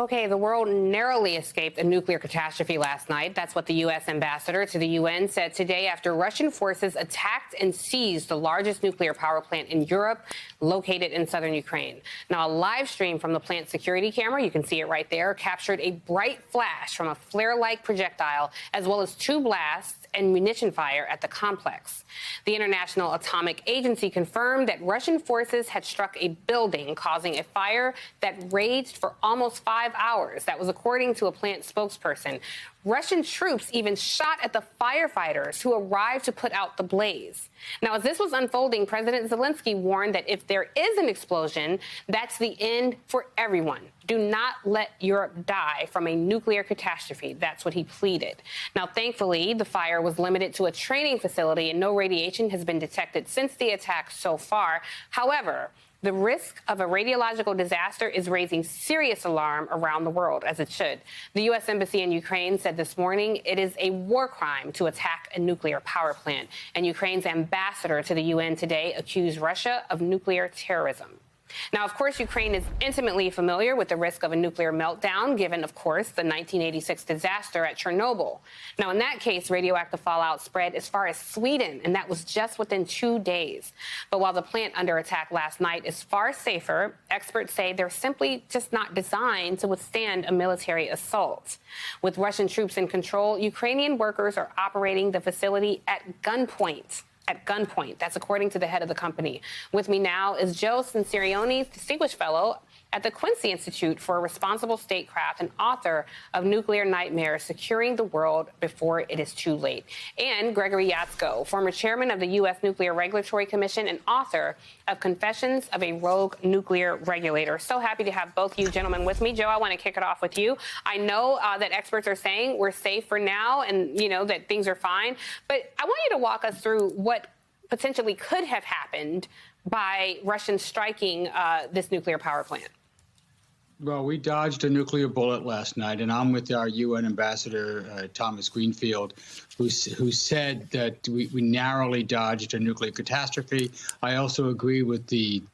Okay, the world narrowly escaped a nuclear catastrophe last night. That's what the U.S. ambassador to the UN said today after Russian forces attacked and seized the largest nuclear power plant in Europe, located in southern Ukraine. Now, a live stream from the plant's security camera, you can see it right there, captured a bright flash from a flare-like projectile, as well as two blasts and munition fire at the complex. The International Atomic Agency confirmed that Russian forces had struck a building, causing a fire that raged for almost 5 hours. That was according to a plant spokesperson. Russian troops even shot at the firefighters who arrived to put out the blaze. Now, as this was unfolding, President Zelensky warned that if there is an explosion, that's the end for everyone. Do not let Europe die from a nuclear catastrophe. That's what he pleaded. Now, thankfully, the fire was limited to a training facility and no radiation has been detected since the attack so far. However, the risk of a radiological disaster is raising serious alarm around the world, as it should. The U.S. Embassy in Ukraine said this morning it is a war crime to attack a nuclear power plant. And Ukraine's ambassador to the UN today accused Russia of nuclear terrorism. Now, of course, Ukraine is intimately familiar with the risk of a nuclear meltdown, given, of course, the 1986 disaster at Chernobyl. Now, in that case, radioactive fallout spread as far as Sweden, and that was just within 2 days. But while the plant under attack last night is far safer, experts say they're simply just not designed to withstand a military assault. With Russian troops in control, Ukrainian workers are operating the facility at gunpoint. That's according to the head of the company. With me now is Joe Censorione, Distinguished Fellow at the Quincy Institute for Responsible Statecraft and author of Nuclear Nightmares, Securing the World Before It Is Too Late. And Gregory Jaczko, former chairman of the U.S. Nuclear Regulatory Commission and author of Confessions of a Rogue Nuclear Regulator. So happy to have both you gentlemen with me. Joe, I want to kick it off with you. I know that experts are saying we're safe for now and, you know, that things are fine. But I want you to walk us through what potentially could have happened by Russians striking this nuclear power plant. Well, we dodged a nuclear bullet last night, and I'm with our UN ambassador, Thomas Greenfield, who said that we narrowly dodged a nuclear catastrophe. I also agree with the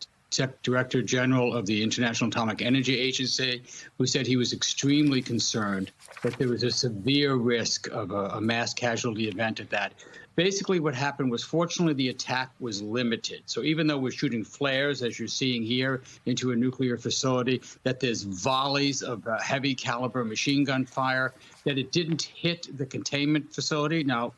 Director General of the International Atomic Energy Agency, who said he was extremely concerned that there was a severe risk of a mass casualty event at that. Basically, what happened was, fortunately, the attack was limited. So even though we're shooting flares, as you're seeing here, into a nuclear facility, that there's volleys of heavy caliber machine gun fire, that it didn't hit the containment facility. Now,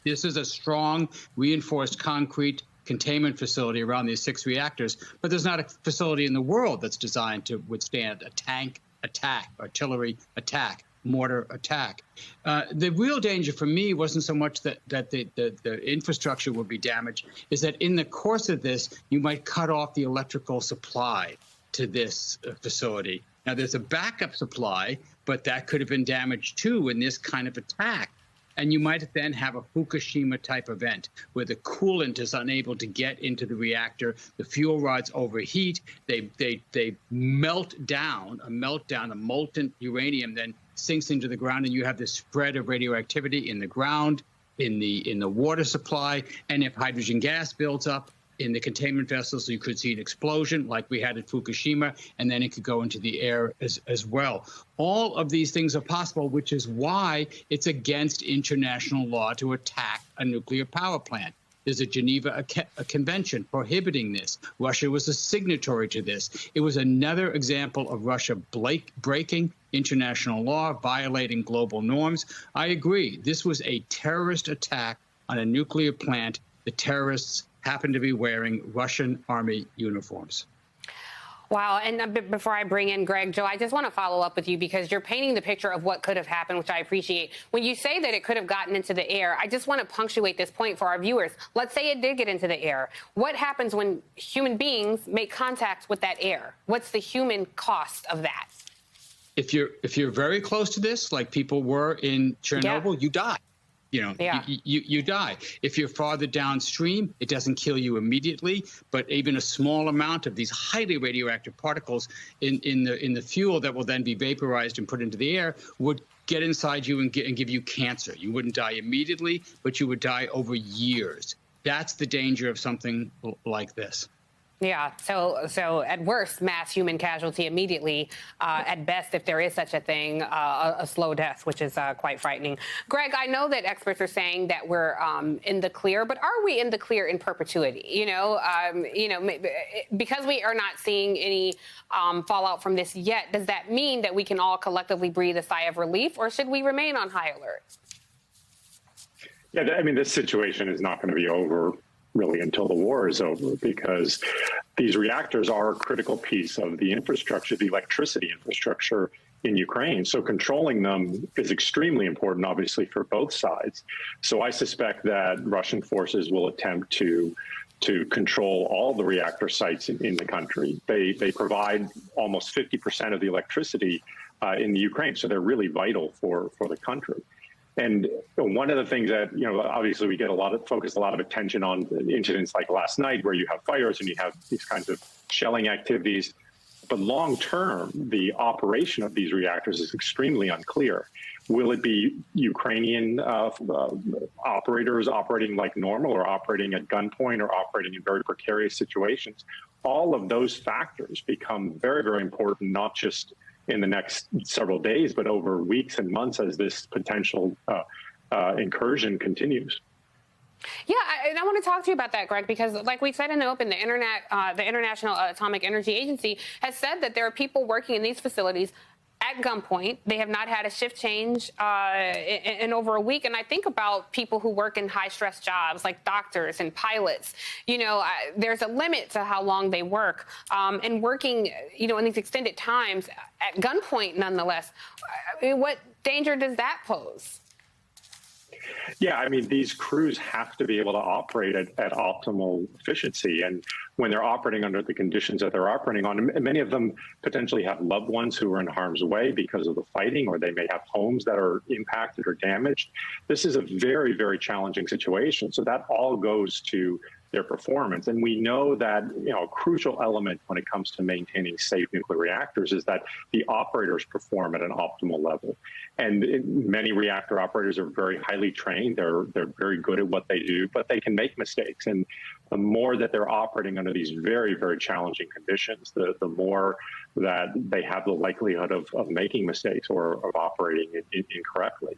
this is a strong, reinforced concrete containment facility around these 6 reactors, but there's not a facility in the world that's designed to withstand a tank attack, artillery attack, mortar attack. The real danger for me wasn't so much that the infrastructure would be damaged, is that in the course of this, you might cut off the electrical supply to this facility. Now, there's a backup supply, but that could have been damaged too in this kind of attack. And you might then have a Fukushima-type event where the coolant is unable to get into the reactor, the fuel rods overheat, they melt down, the molten uranium then sinks into the ground, and you have this spread of radioactivity in the ground, in the water supply, and if hydrogen gas builds up in the containment vessels, you could see an explosion like we had at Fukushima, and then it could go into the air as well. All of these things are possible, which is why it's against international law to attack a nuclear power plant. There's a Geneva Convention prohibiting this. Russia was a signatory to this. It was another example of Russia breaking international law, violating global norms. I agree. This was a terrorist attack on a nuclear plant. The terrorists happened to be wearing Russian army uniforms. Wow. And before I bring in Greg, Joe, I just want to follow up with you because you're painting the picture of what could have happened, which I appreciate. When you say that it could have gotten into the air, I just want to punctuate this point for our viewers. Let's say it did get into the air. What happens when human beings make contact with that air? What's the human cost of that? If you're very close to this, like people were in Chernobyl, you die. You die. If you're farther downstream, it doesn't kill you immediately, but even a small amount of these highly radioactive particles in the fuel that will then be vaporized and put into the air would get inside you and give you cancer. You wouldn't die immediately, but you would die over years. That's the danger of something like this. Yeah. So at worst, mass human casualty immediately. At best, if there is such a thing, a slow death, which is quite frightening. Greg, I know that experts are saying that we're in the clear, but are we in the clear in perpetuity? Because we are not seeing any fallout from this yet, does that mean that we can all collectively breathe a sigh of relief, or should we remain on high alert? Yeah, I mean, this situation is not going to be over really until the war is over, because these reactors are a critical piece of the infrastructure, the electricity infrastructure in Ukraine. So controlling them is extremely important, obviously, for both sides. So I suspect that Russian forces will attempt to control all the reactor sites in the country. They provide almost 50% of the electricity in the Ukraine, so they're really vital for the country. And one of the things that, obviously we get a lot of attention on incidents like last night, where you have fires and you have these kinds of shelling activities. But long term, the operation of these reactors is extremely unclear. Will it be Ukrainian operators operating like normal, or operating at gunpoint, or operating in very precarious situations? All of those factors become very, very important, not just in the next several days, but over weeks and months as this potential incursion continues. Yeah, and I want to talk to you about that, Greg, because like we said in the open, the International Atomic Energy Agency has said that there are people working in these facilities at gunpoint. They have not had a shift change in over a week. And I think about people who work in high-stress jobs like doctors and pilots. There's a limit to how long they work. And working, in these extended times at gunpoint, nonetheless, what danger does that pose? Yeah, I mean, these crews have to be able to operate at optimal efficiency. And when they're operating under the conditions that they're operating on, many of them potentially have loved ones who are in harm's way because of the fighting, or they may have homes that are impacted or damaged. This is a very, very challenging situation. So that all goes to their performance. And we know that, a crucial element when it comes to maintaining safe nuclear reactors is that the operators perform at an optimal level. And many reactor operators are very highly trained. They're very good at what they do, but they can make mistakes. And the more that they're operating under these very, very challenging conditions, the more that they have the likelihood of making mistakes or of operating incorrectly.